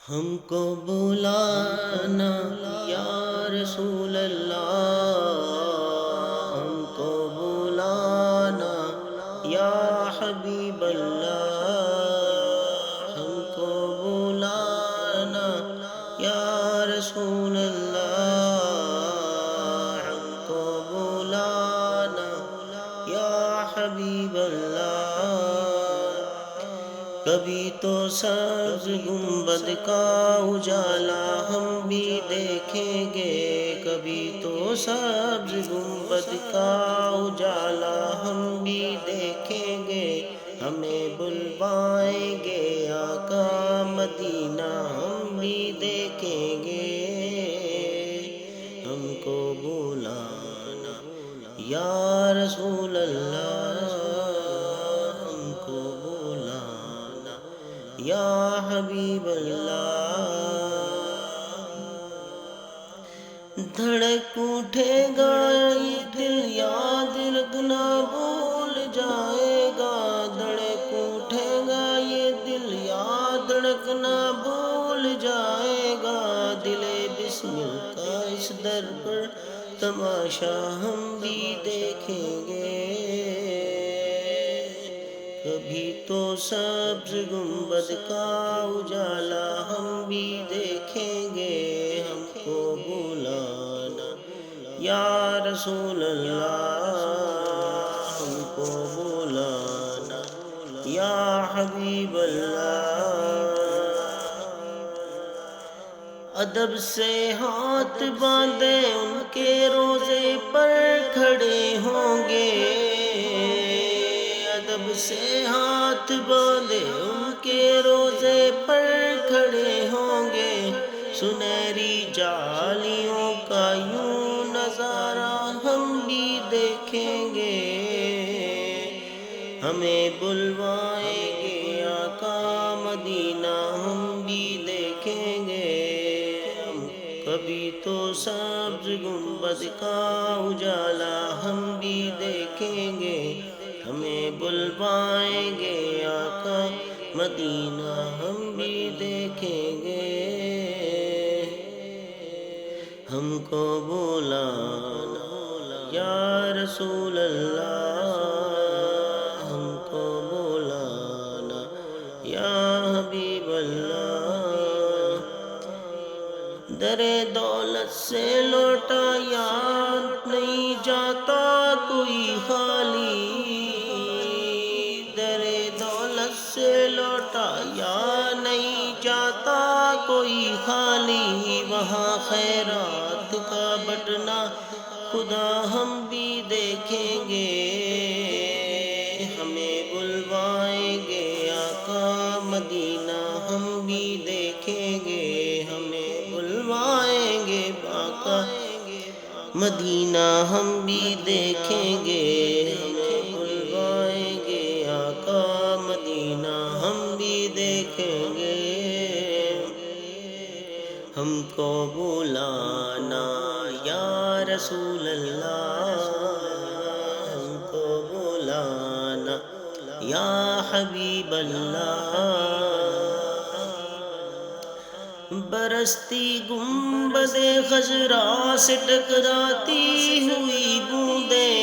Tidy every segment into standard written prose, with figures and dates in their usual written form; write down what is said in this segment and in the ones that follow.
ہم کو بلانا یا رسول اللہ، ہم کو بلانا یا حبیب اللہ، ہم کو بلانا یا رسول اللہ، ہم کو بلانا یا حبیب اللہ۔ کبھی تو سبز گنبد کا اجالا ہم بھی دیکھیں گے، کبھی تو سبز گنبد کا اجالا ہم بھی دیکھیں گے، ہمیں بلوائیں گے آقا مدینہ ہم بھی دیکھیں گے۔ ہم کو بلانا یا رسول اللہ، ہم کو بلانا یا حبیب اللہ۔ دھڑک اٹھے گا یہ دل یاد رکھنا بھول جائے گا، دھڑک اٹھے گا یہ دل یاد رکھنا بھول جائے گا، دل بسمل کا اس در پر تماشا ہم بھی دیکھیں گے۔ کبھی تو سبز گنبد کا اجالا ہم بھی دیکھیں گے، ہم کو بلانا یا رسول اللہ، ہم کو بلانا یا حبیب اللہ۔ ادب سے ہاتھ باندھے ان کے روضے پر کھڑے ہوں گے، ادب سے ہاتھ باندھے ان کے روضے پر کھڑے ہوں گے، سنہری جالیوں کا یوں نظارہ ہم بھی دیکھیں گے، ہمیں بلوائیں گے آقا مدینہ ہم بھی دیکھیں گے۔ کبھی تو سبز گنبد کا اجالا ہم بھی دیکھیں گے، ہمیں بلوائیں گے آقا مدینہ ہم بھی دیکھیں گے۔ ہم کو بلانا یا رسول اللہ، ہم کو بلانا یا حبیب اللہ۔ در دولت سے لوٹا یاد نہیں جاتا کوئی خالی، در دولت سے لوٹا یاد نہیں جاتا کوئی خالی، وہاں خیرات کا بٹنا خدا ہم بھی دیکھیں گے، ہمیں بلوائیں گے آقا مدینہ ہم بھی دیکھیں گے، ہمیں بلوائیں گے آقا مدینہ ہم بھی دیکھیں گے، ہمیں بلوائیں گے آقا مدینہ ہم بھی دیکھیں گے۔ ہم کو بلانا یا رسول اللہ، ہم کو بلانا یا حبیب اللہ۔ برستی گنبد خضرا سے ٹکراتی ہوئی بوندیں،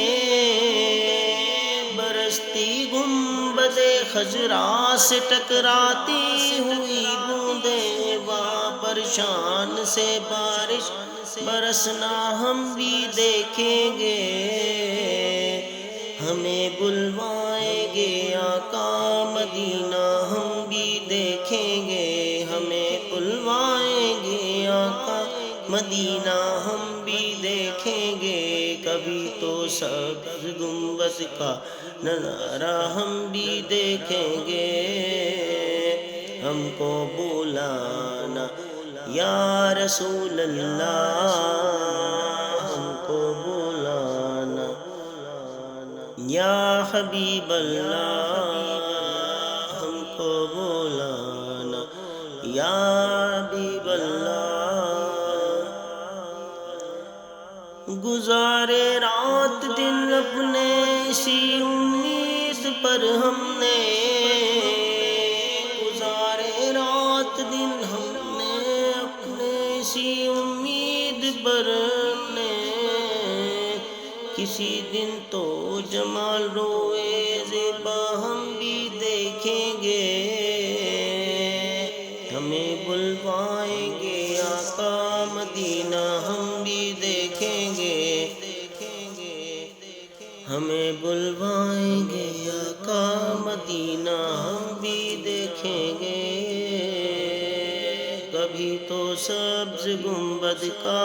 برستی گنبد خضرا سے ٹکراتی ہوئی بوندیں، وہاں پرشان سے بارش برسنا ہم بھی دیکھیں گے، ہمیں بلوائیں گے آقا مدینہ ہم بھی دیکھیں گے، ہمیں بلوائیں گے آقا مدینہ ہم بھی دیکھیں گے۔ کبھی تو سبز گنبد کا نظارہ ہم بھی دیکھیں گے، ہم کو بلانا یا رسول اللہ، ہم کو بلانا یا حبیب اللہ، ہم کو بلانا یا حبیب اللہ۔ گزارے رات دن اپنے اسی امید پر ہم نے، گزارے رات دن ہم برنے کسی دن تو جمال روئے زیبا ہم بھی دیکھیں گے ہمیں بلوائیں گے آقا مدینہ ہم بھی دیکھیں گے ہمیں بلوائیں گے آقا مدینہ ہم بھی دیکھیں گے کبھی تو سبز گنبد کا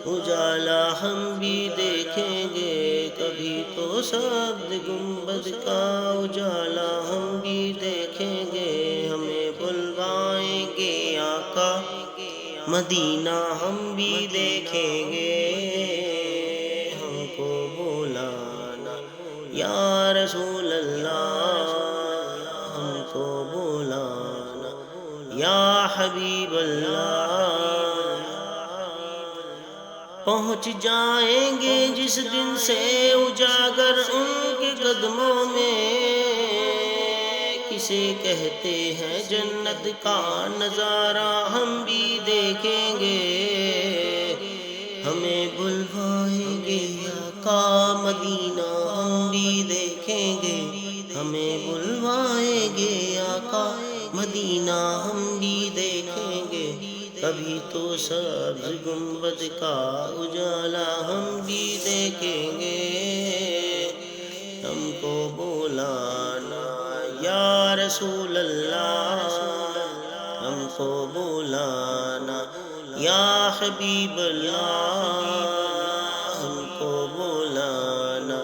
اجالا ہم بھی دیکھیں گے کبھی تو سبز گنبد کا اجالا ہم بھی دیکھیں گے ہمیں بلوائیں گے آقا مدینہ ہم بھی دیکھیں گے ہم کو بلانا یا رسول اللہ ہم کو بلانا یا حبیب اللہ پہنچ جائیں گے جس دن سے اجاگر ان کے قدموں میں کسے کہتے ہیں جنت کا نظارہ ہم بھی دیکھیں گے ہمیں بلوائیں گے آقا مدینہ ہم بھی دیکھیں گے ہمیں بلوائیں گے آقا مدینہ ہم بھی دیکھیں گے کبھی تو سبز گنبد کا اجالا ہم بھی دیکھیں گے ہم کو بلانا یا رسول اللہ ہم کو بلانا یا حبیب اللہ ہم کو بلانا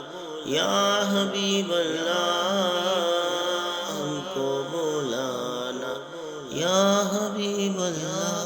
یا حبیب اللہ ہم کو بلانا یا حبیب اللہ